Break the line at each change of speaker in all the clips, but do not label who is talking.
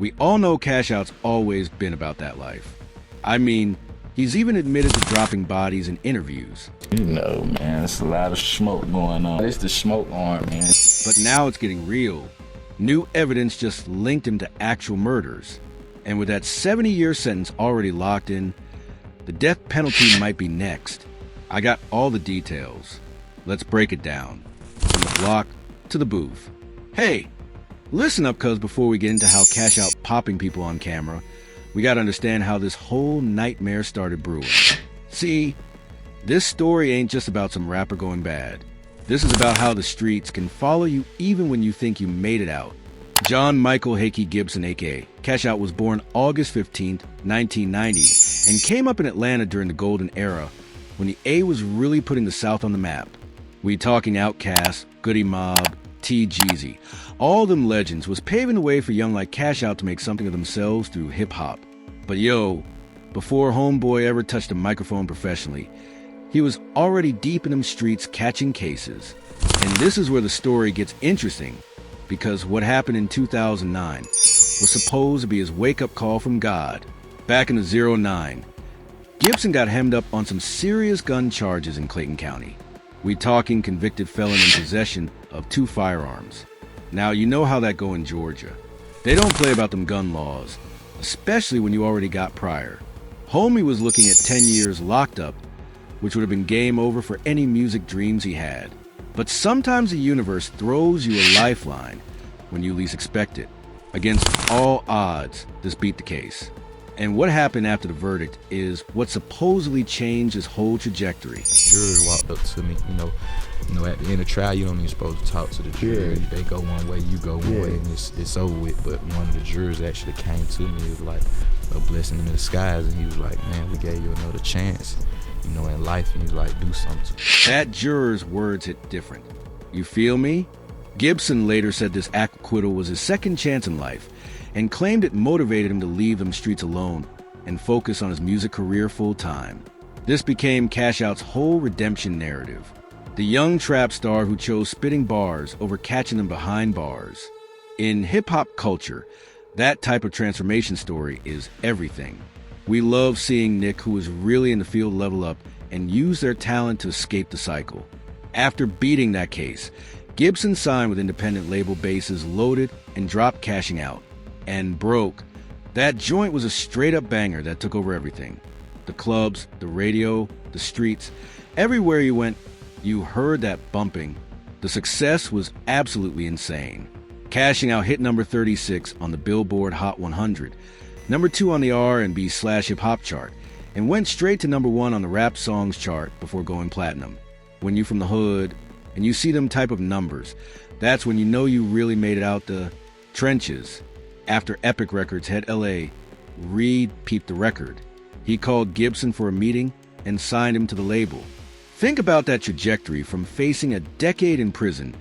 We all know Cash Out's always been about that life. I mean, he's even admitted to dropping bodies in interviews.
You know, man, there's a lot of smoke going on. It's the smoke arm, man.
But now it's getting real. New evidence just linked him to actual murders. And with that 70-year sentence already locked in, the death penalty might be next. I got all the details. Let's break it down. From the block to the booth. Hey, listen up, cuz before we get into how Cash Out popping people on camera, we gotta understand how this whole nightmare started brewing. See, this story ain't just about some rapper going bad. This is about how the streets can follow you even when you think you made it out. John Michael Hakey Gibson, a.k.a. Cash Out, was born August 15, 1990, and came up in Atlanta during the golden era, when the A was really putting the South on the map. We talking Outkast, Goody Mob, T. Jeezy. All them legends was paving the way for young like Cash Out to make something of themselves through hip-hop. But yo, before Homeboy ever touched a microphone professionally, he was already deep in them streets catching cases. And this is where the story gets interesting, because what happened in 2009 was supposed to be his wake-up call from God. Back in the 09, Gibson got hemmed up on some serious gun charges in Clayton County. We talking convicted felon in possession of 2 firearms. Now, you know how that go in Georgia. They don't play about them gun laws, especially when you already got prior. Homie was looking at 10 years locked up, which would have been game over for any music dreams he had. But sometimes the universe throws you a lifeline when you least expect it. Against all odds, this beat the case. And what happened after the verdict is what supposedly changed his whole trajectory.
Jurors walked up to me, you know, at the end of trial, you don't even supposed to talk to the jury. Yeah. They go one way, you go one way, and it's over with. But one of the jurors actually came to me. It was like a blessing in disguise, and he was like, "Man, we gave you another chance, you know, in life." And he's like, "Do something."
That juror's words hit different. You feel me? Gibson later said this acquittal was his second chance in life, and claimed it motivated him to leave them streets alone and focus on his music career full-time. This became Cash Out's whole redemption narrative. The young trap star who chose spitting bars over catching them behind bars. In hip-hop culture, that type of transformation story is everything. We love seeing Nick, who was really in the field, level up and use their talent to escape the cycle. After beating that case, Gibson signed with independent label Bases Loaded and dropped Cashing Out. And broke. That joint was a straight-up banger that took over everything. The clubs, the radio, the streets, everywhere you went, you heard that bumping. The success was absolutely insane. Cashing Out hit number 36 on the Billboard Hot 100, number 2 on the R&B/hip hop chart, and went straight to number 1 on the rap songs chart before going platinum. When you from the hood and you see them type of numbers, that's when you know you really made it out the trenches. After Epic Records had LA, Reed peeped the record. He called Gibson for a meeting and signed him to the label. Think about that trajectory from facing a decade in prison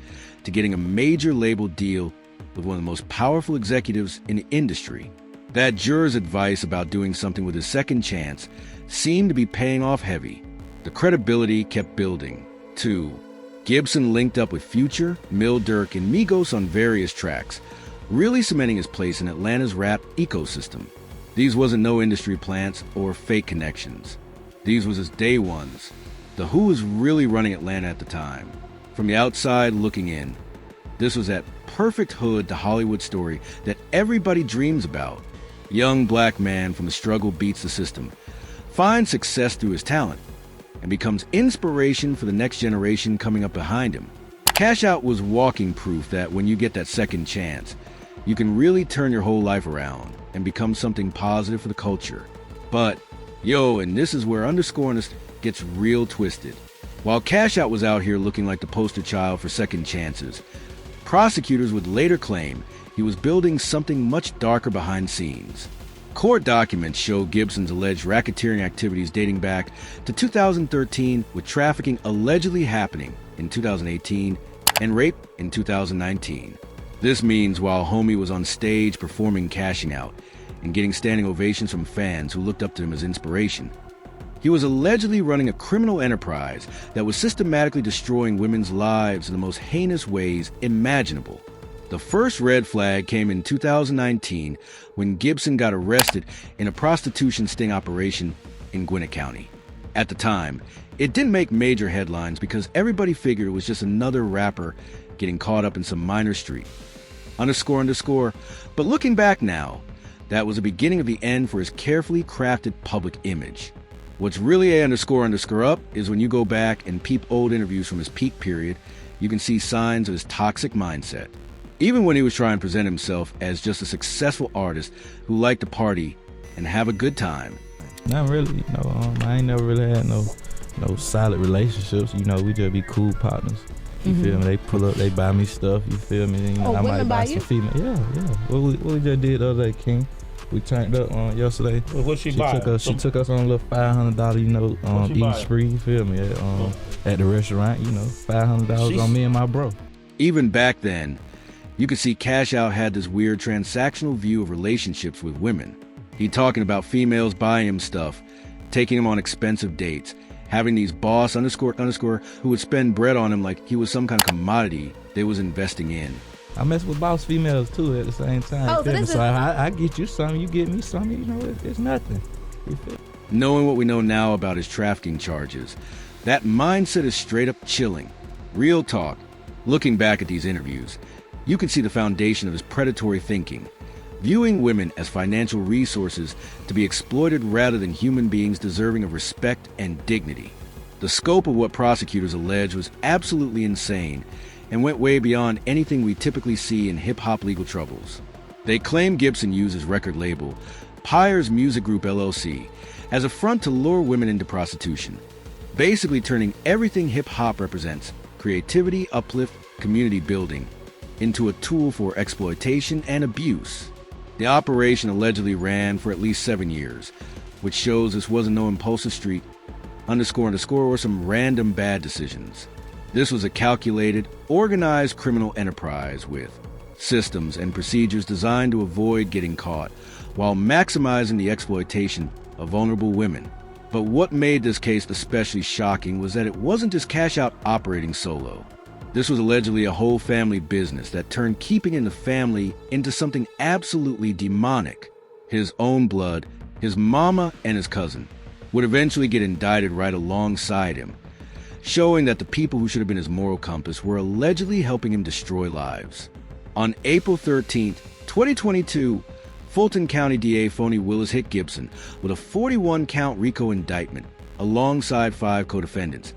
to getting a major label deal with one of the most powerful executives in the industry. That juror's advice about doing something with his second chance seemed to be paying off heavy. The credibility kept building, too. Gibson linked up with Future, Lil Durk, and Migos on various tracks, really cementing his place in Atlanta's rap ecosystem. These wasn't no industry plants or fake connections. These was his day ones. The Who was really running Atlanta at the time. From the outside looking in, this was that perfect hood to Hollywood story that everybody dreams about. Young black man from the struggle beats the system, finds success through his talent, and becomes inspiration for the next generation coming up behind him. Cash Out was walking proof that when you get that second chance, you can really turn your whole life around and become something positive for the culture. But, and this is where underscoring this gets real twisted. While Cash Out was out here looking like the poster child for second chances, prosecutors would later claim he was building something much darker behind scenes. Court documents show Gibson's alleged racketeering activities dating back to 2013, with trafficking allegedly happening in 2018 and rape in 2019. This means while homie was on stage performing Cashing Out and getting standing ovations from fans who looked up to him as inspiration, he was allegedly running a criminal enterprise that was systematically destroying women's lives in the most heinous ways imaginable. The first red flag came in 2019 when Gibson got arrested in a prostitution sting operation in Gwinnett County. At the time, it didn't make major headlines because everybody figured it was just another rapper getting caught up in some minor street. __. But looking back now, that was the beginning of the end for his carefully crafted public image. What's really ___ up is when you go back and peep old interviews from his peak period, you can see signs of his toxic mindset. Even when he was trying to present himself as just a successful artist who liked to party and have a good time.
Not really, I ain't never really had no solid relationships. We just be cool partners. You feel me? They pull up, they buy me stuff. You feel me? I might buy some female. Yeah. What we just did the other day, King. We turned up on yesterday.
What she buy?
She took us on a little $500, eating spree. You feel me? At the restaurant, $500 on me and my bro.
Even back then, you could see Cash Out had this weird transactional view of relationships with women. He talking about females buying him stuff, taking him on expensive dates, having these boss ___ who would spend bread on him like he was some kind of commodity they was investing in.
I mess with boss females too at the same time. I get you something, you get me something. It's nothing. You feel?
Knowing what we know now about his trafficking charges, that mindset is straight up chilling. Real talk. Looking back at these interviews, you can see the foundation of his predatory thinking, viewing women as financial resources to be exploited rather than human beings deserving of respect and dignity. The scope of what prosecutors allege was absolutely insane and went way beyond anything we typically see in hip-hop legal troubles. They claim Gibson used his record label, Pyre's Music Group LLC, as a front to lure women into prostitution, basically turning everything hip-hop represents, creativity, uplift, community building, into a tool for exploitation and abuse. The operation allegedly ran for at least 7 years, which shows this wasn't no impulsive streak, __ or some random bad decisions. This was a calculated, organized criminal enterprise with systems and procedures designed to avoid getting caught, while maximizing the exploitation of vulnerable women. But what made this case especially shocking was that it wasn't just Cash Out operating solo. This was allegedly a whole family business that turned keeping in the family into something absolutely demonic. His own blood, his mama and his cousin, would eventually get indicted right alongside him, showing that the people who should have been his moral compass were allegedly helping him destroy lives. On April 13, 2022, Fulton County DA Phony Willis hit Gibson with a 41-count RICO indictment alongside 5 co-defendants,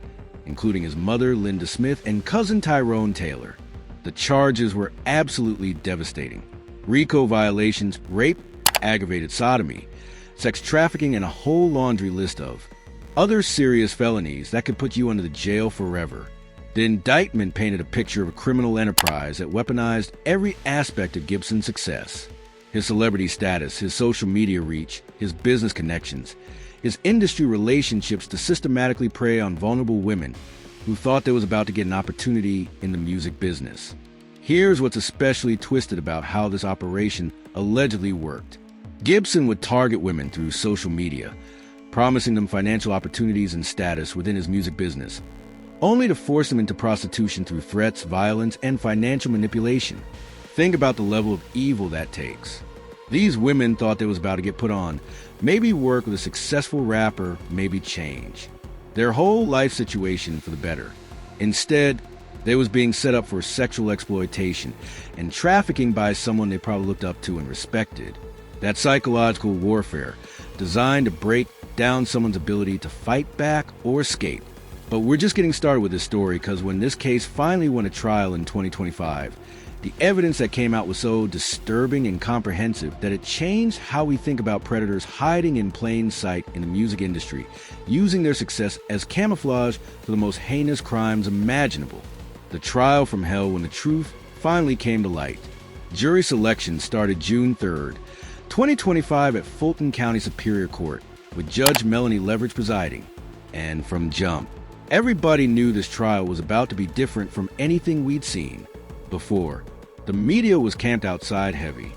including his mother, Linda Smith, and cousin Tyrone Taylor. The charges were absolutely devastating. RICO violations, rape, aggravated sodomy, sex trafficking, and a whole laundry list of other serious felonies that could put you under the jail forever. The indictment painted a picture of a criminal enterprise that weaponized every aspect of Gibson's success. His celebrity status, his social media reach, his business connections, his industry relationships to systematically prey on vulnerable women who thought they was about to get an opportunity in the music business. Here's what's especially twisted about how this operation allegedly worked. Gibson would target women through social media, promising them financial opportunities and status within his music business, only to force them into prostitution through threats, violence, and financial manipulation. Think about the level of evil that takes. These women thought they was about to get put on, maybe work with a successful rapper, maybe change their whole life situation for the better. Instead, they was being set up for sexual exploitation and trafficking by someone they probably looked up to and respected. That psychological warfare designed to break down someone's ability to fight back or escape. But we're just getting started with this story because when this case finally went to trial in 2025, the evidence that came out was so disturbing and comprehensive that it changed how we think about predators hiding in plain sight in the music industry, using their success as camouflage for the most heinous crimes imaginable. The trial from hell when the truth finally came to light. Jury selection started June 3rd, 2025 at Fulton County Superior Court, with Judge Melanie Leverage presiding. And from jump, everybody knew this trial was about to be different from anything we'd seen before. The media was camped outside heavy.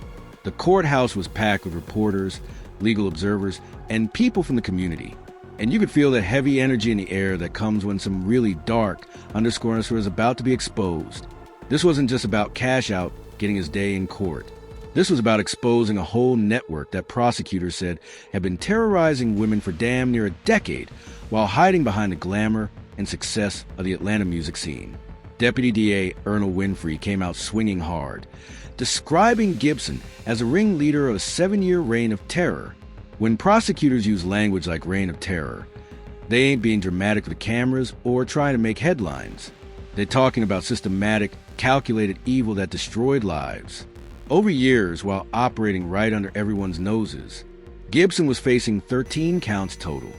The courthouse was packed with reporters, legal observers, and people from the community. And you could feel the heavy energy in the air that comes when some really dark __ is about to be exposed. This wasn't just about Cash Out getting his day in court. This was about exposing a whole network that prosecutors said had been terrorizing women for damn near a decade while hiding behind the glamour and success of the Atlanta music scene. Deputy DA Ernal Winfrey came out swinging hard, describing Gibson as a ringleader of a 7-year reign of terror. When prosecutors use language like reign of terror, they ain't being dramatic for the cameras or trying to make headlines. They're talking about systematic, calculated evil that destroyed lives. Over years, while operating right under everyone's noses, Gibson was facing 13 counts total: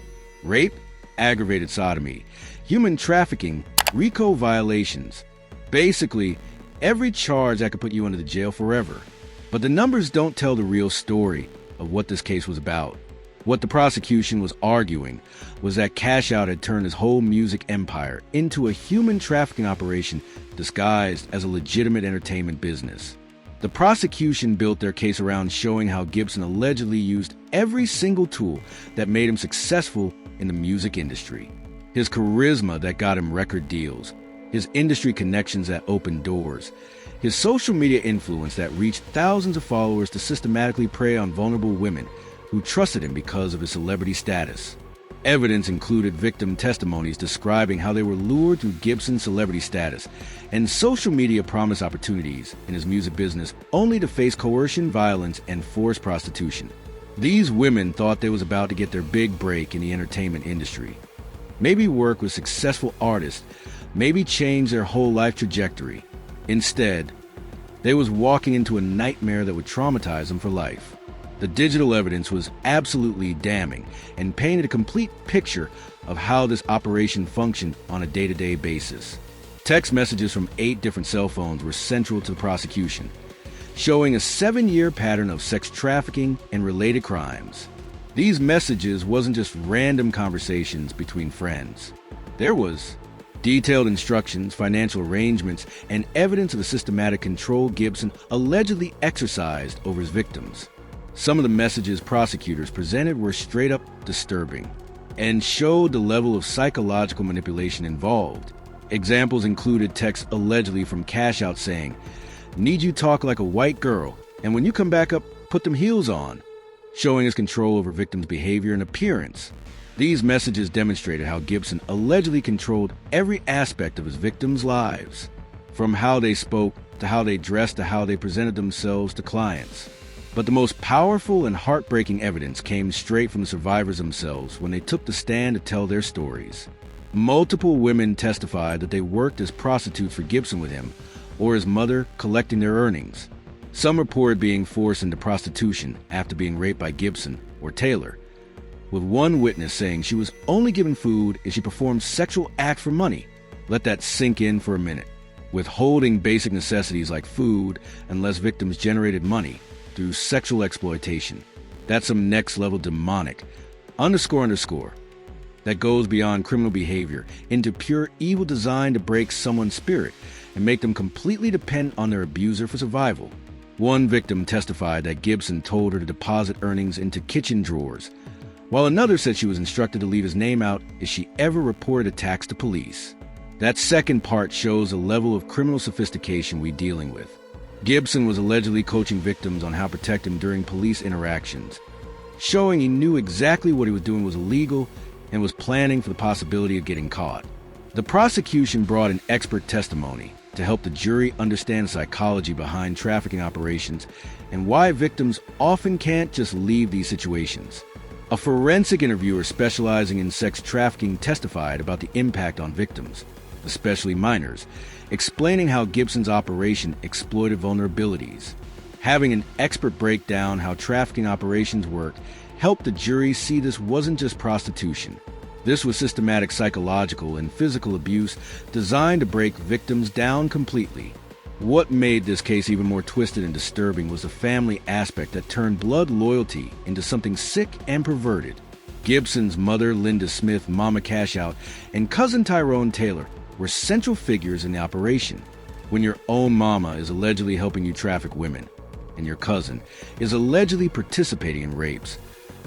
rape, aggravated sodomy, human trafficking, RICO violations. Basically, every charge that could put you under the jail forever. But the numbers don't tell the real story of what this case was about. What the prosecution was arguing was that Cash Out had turned his whole music empire into a human trafficking operation disguised as a legitimate entertainment business. The prosecution built their case around showing how Gibson allegedly used every single tool that made him successful in the music industry. His charisma that got him record deals, his industry connections that opened doors, his social media influence that reached thousands of followers to systematically prey on vulnerable women who trusted him because of his celebrity status. Evidence included victim testimonies describing how they were lured through Gibson's celebrity status and social media promised opportunities in his music business only to face coercion, violence, and forced prostitution. These women thought they was about to get their big break in the entertainment industry. Maybe work with successful artists, maybe change their whole life trajectory. Instead, they was walking into a nightmare that would traumatize them for life. The digital evidence was absolutely damning and painted a complete picture of how this operation functioned on a day-to-day basis. Text messages from 8 different cell phones were central to the prosecution, showing a 7-year pattern of sex trafficking and related crimes. These messages wasn't just random conversations between friends. There was detailed instructions, financial arrangements, and evidence of the systematic control Gibson allegedly exercised over his victims. Some of the messages prosecutors presented were straight up disturbing and showed the level of psychological manipulation involved. Examples included texts allegedly from Cash Out saying, "Need you talk like a white girl, and when you come back up, put them heels on," showing his control over victims' behavior and appearance. These messages demonstrated how Gibson allegedly controlled every aspect of his victims' lives, from how they spoke to how they dressed to how they presented themselves to clients. But the most powerful and heartbreaking evidence came straight from the survivors themselves when they took the stand to tell their stories. Multiple women testified that they worked as prostitutes for Gibson with him or his mother, collecting their earnings. Some reported being forced into prostitution after being raped by Gibson or Taylor, with one witness saying she was only given food if she performed sexual acts for money. Let that sink in for a minute. Withholding basic necessities like food unless victims generated money through sexual exploitation. That's some next-level demonic, __, that goes beyond criminal behavior into pure evil designed to break someone's spirit and make them completely dependent on their abuser for survival. One victim testified that Gibson told her to deposit earnings into kitchen drawers, while another said she was instructed to leave his name out if she ever reported attacks to police. That second part shows the level of criminal sophistication we're dealing with. Gibson was allegedly coaching victims on how to protect him during police interactions, showing he knew exactly what he was doing was illegal and was planning for the possibility of getting caught. The prosecution brought in expert testimony to help the jury understand the psychology behind trafficking operations and why victims often can't just leave these situations. A forensic interviewer specializing in sex trafficking testified about the impact on victims, especially minors, explaining how Gibson's operation exploited vulnerabilities. Having an expert break down how trafficking operations worked helped the jury see this wasn't just prostitution. This was systematic psychological and physical abuse designed to break victims down completely. What made this case even more twisted and disturbing was the family aspect that turned blood loyalty into something sick and perverted. Gibson's mother, Linda Smith, Mama Cash Out, and cousin Tyrone Taylor were central figures in the operation. When your own mama is allegedly helping you traffic women, and your cousin is allegedly participating in rapes,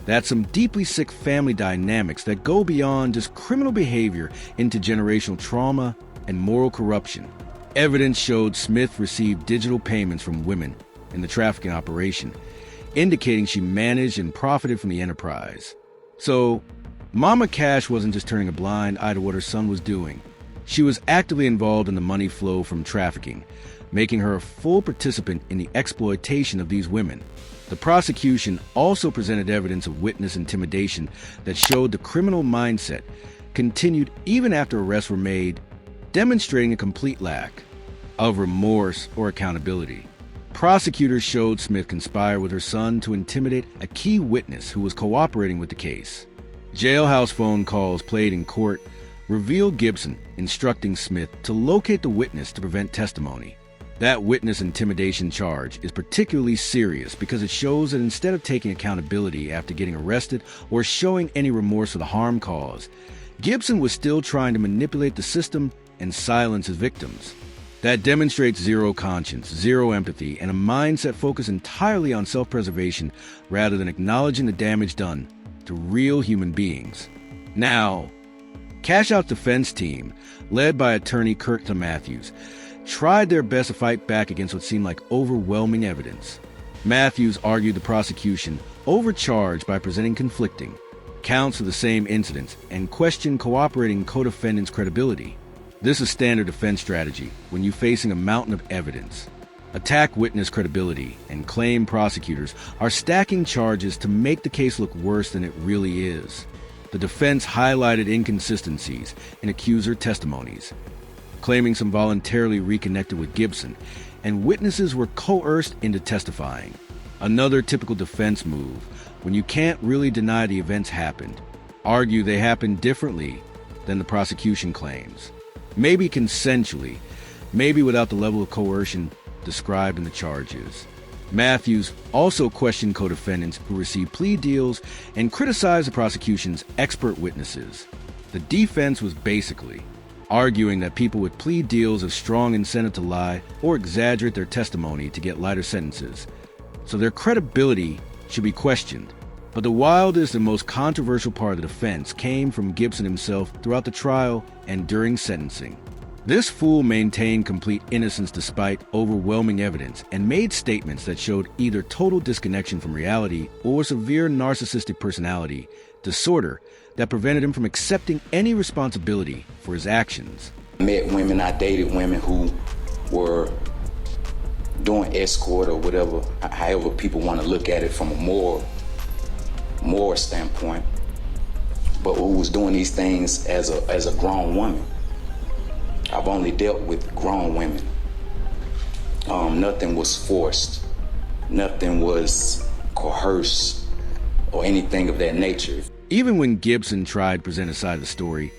that's some deeply sick family dynamics that go beyond just criminal behavior into generational trauma and moral corruption. Evidence showed Smith received digital payments from women in the trafficking operation, indicating she managed and profited from the enterprise. So, Mama Cash wasn't just turning a blind eye to what her son was doing. She was actively involved in the money flow from trafficking, making her a full participant in the exploitation of these women. The prosecution also presented evidence of witness intimidation that showed the criminal mindset continued even after arrests were made, demonstrating a complete lack of remorse or accountability. Prosecutors showed Smith conspired with her son to intimidate a key witness who was cooperating with the case. Jailhouse phone calls played in court revealed Gibson instructing Smith to locate the witness to prevent testimony. That witness intimidation charge is particularly serious because it shows that instead of taking accountability after getting arrested or showing any remorse for the harm caused, Gibson was still trying to manipulate the system and silence his victims. That demonstrates zero conscience, zero empathy, and a mindset focused entirely on self-preservation rather than acknowledging the damage done to real human beings. Now, Cash Out's defense team, led by attorney Kirk Matthews, tried their best to fight back against what seemed like overwhelming evidence. Matthews argued the prosecution overcharged by presenting conflicting counts of the same incidents and questioned cooperating co-defendants' credibility. This is standard defense strategy when you're facing a mountain of evidence. Attack witness credibility and claim prosecutors are stacking charges to make the case look worse than it really is. The defense highlighted inconsistencies in accuser testimonies, claiming some voluntarily reconnected with Gibson, and witnesses were coerced into testifying. Another typical defense move, when you can't really deny the events happened, argue they happened differently than the prosecution claims. Maybe consensually, maybe without the level of coercion described in the charges. Matthews also questioned co-defendants who received plea deals and criticized the prosecution's expert witnesses. The defense was basically arguing that people with plea deals have strong incentive to lie or exaggerate their testimony to get lighter sentences, so their credibility should be questioned. But the wildest and most controversial part of the defense came from Gibson himself throughout the trial and during sentencing. This fool maintained complete innocence despite overwhelming evidence and made statements that showed either total disconnection from reality or severe narcissistic personality disorder that prevented him from accepting any responsibility for his actions.
I met women, I dated women who were doing escort or whatever, however people want to look at it from a moral standpoint, but who was doing these things as a grown woman. I've only dealt with grown women. Nothing was forced, nothing was coerced or anything of that nature.
Even when Gibson tried to present a side of the story,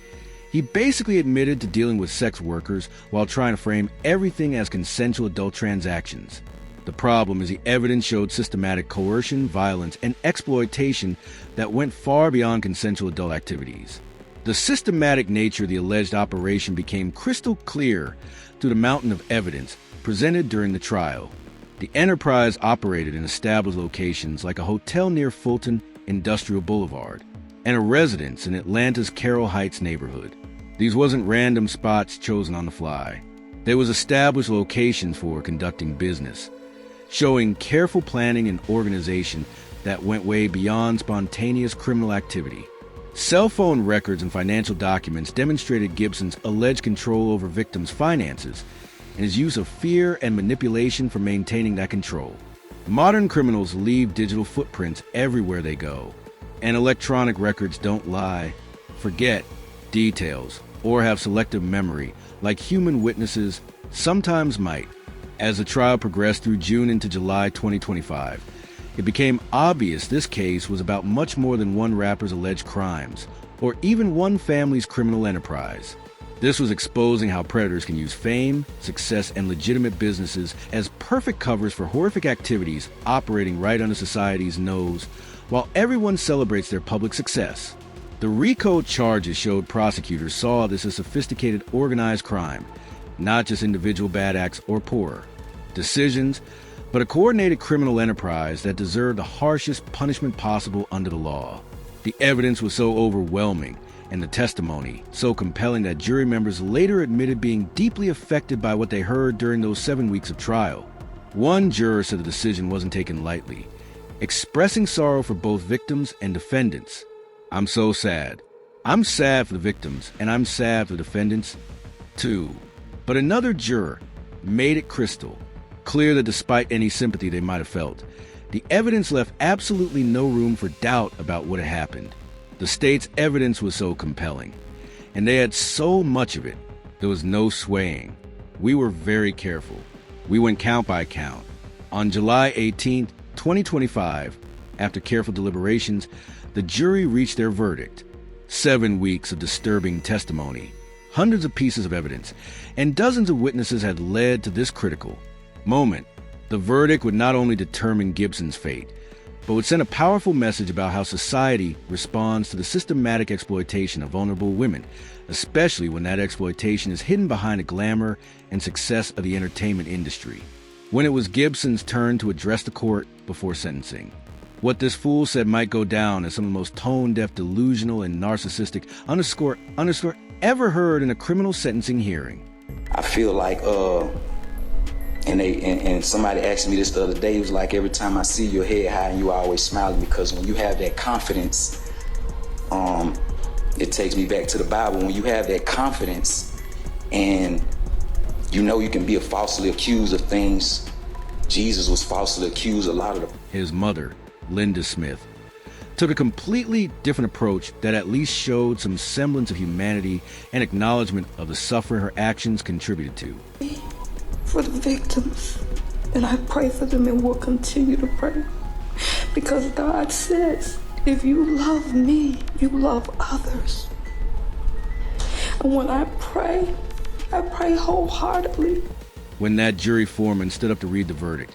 he basically admitted to dealing with sex workers while trying to frame everything as consensual adult transactions. The problem is the evidence showed systematic coercion, violence, and exploitation that went far beyond consensual adult activities. The systematic nature of the alleged operation became crystal clear through the mountain of evidence presented during the trial. The enterprise operated in established locations like a hotel near Fulton Industrial Boulevard and a residence in Atlanta's Carroll Heights neighborhood. These wasn't random spots chosen on the fly. There was established locations for conducting business, showing careful planning and organization that went way beyond spontaneous criminal activity. Cell phone records and financial documents demonstrated Gibson's alleged control over victims' finances and his use of fear and manipulation for maintaining that control. Modern criminals leave digital footprints everywhere they go, and electronic records don't lie, forget details, or have selective memory like human witnesses sometimes might. As the trial progressed through June into July 2025, it became obvious this case was about much more than one rapper's alleged crimes, or even one family's criminal enterprise. This was exposing how predators can use fame, success, and legitimate businesses as perfect covers for horrific activities operating right under society's nose, while everyone celebrates their public success. The RICO charges showed prosecutors saw this as sophisticated organized crime, not just individual bad acts or poor decisions, but a coordinated criminal enterprise that deserved the harshest punishment possible under the law. The evidence was so overwhelming and the testimony so compelling that jury members later admitted being deeply affected by what they heard during those 7 weeks of trial. One juror said the decision wasn't taken lightly, expressing sorrow for both victims and defendants. "I'm so sad. I'm sad for the victims, and I'm sad for the defendants, too." But another juror made it crystal clear that despite any sympathy they might have felt, the evidence left absolutely no room for doubt about what had happened. The state's evidence was so compelling, and they had so much of it, there was no swaying. We were very careful. We went count by count. On July 18, 2025, after careful deliberations, the jury reached their verdict. 7 weeks of disturbing testimony, hundreds of pieces of evidence, and dozens of witnesses had led to this critical moment. The verdict would not only determine Gibson's fate, but would send a powerful message about how society responds to the systematic exploitation of vulnerable women, especially when that exploitation is hidden behind the glamour and success of the entertainment industry. When it was Gibson's turn to address the court before sentencing, what this fool said might go down as some of the most tone-deaf, delusional, and narcissistic underscore ever heard in a criminal sentencing hearing.
I feel like, and somebody asked me this the other day. It was like, every time I see your head high and you always smiling, because when you have that confidence, it takes me back to the Bible. When you have that confidence and you know you can be falsely accused of things, Jesus was falsely accused a lot of them.
His mother, Linda Smith, took a completely different approach that at least showed some semblance of humanity and acknowledgement of the suffering her actions contributed to.
For the victims, and I pray for them and will continue to pray, because God says, if you love me, you love others. And when I pray wholeheartedly.
When that jury foreman stood up to read the verdict,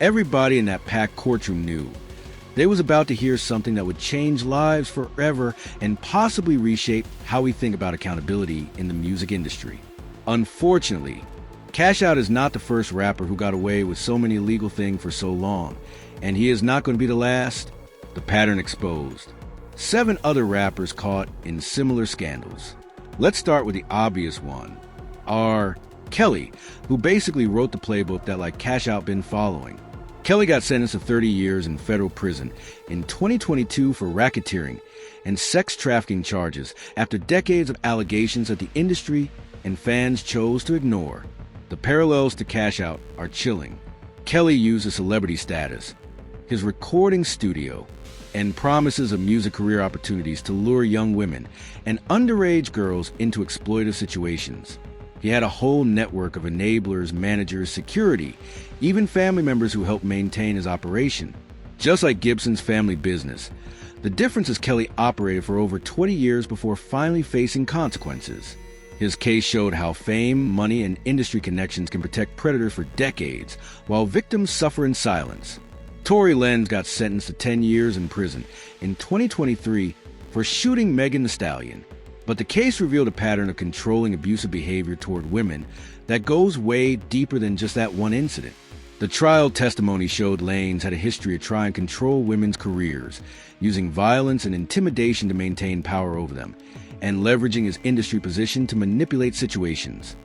everybody in that packed courtroom knew they was about to hear something that would change lives forever and possibly reshape how we think about accountability in the music industry. Unfortunately, Cash Out is not the first rapper who got away with so many illegal things for so long, and he is not going to be the last. The pattern exposed. 7 other rappers caught in similar scandals. Let's start with the obvious one. R. Kelly, who basically wrote the playbook that like Cash Out been following. Kelly got sentenced to 30 years in federal prison in 2022 for racketeering and sex trafficking charges after decades of allegations that the industry and fans chose to ignore. The parallels to Cash Out are chilling. Kelly used his celebrity status, his recording studio, and promises of music career opportunities to lure young women and underage girls into exploitive situations. He had a whole network of enablers, managers, security, even family members who helped maintain his operation. Just like Gibson's family business, the difference is Kelly operated for over 20 years before finally facing consequences. His case showed how fame, money, and industry connections can protect predators for decades, while victims suffer in silence. Tory Lanez got sentenced to 10 years in prison in 2023 for shooting Megan Thee Stallion. But the case revealed a pattern of controlling abusive behavior toward women that goes way deeper than just that one incident. The trial testimony showed Lanez had a history of trying to control women's careers, using violence and intimidation to maintain power over them, and leveraging his industry position to manipulate situations.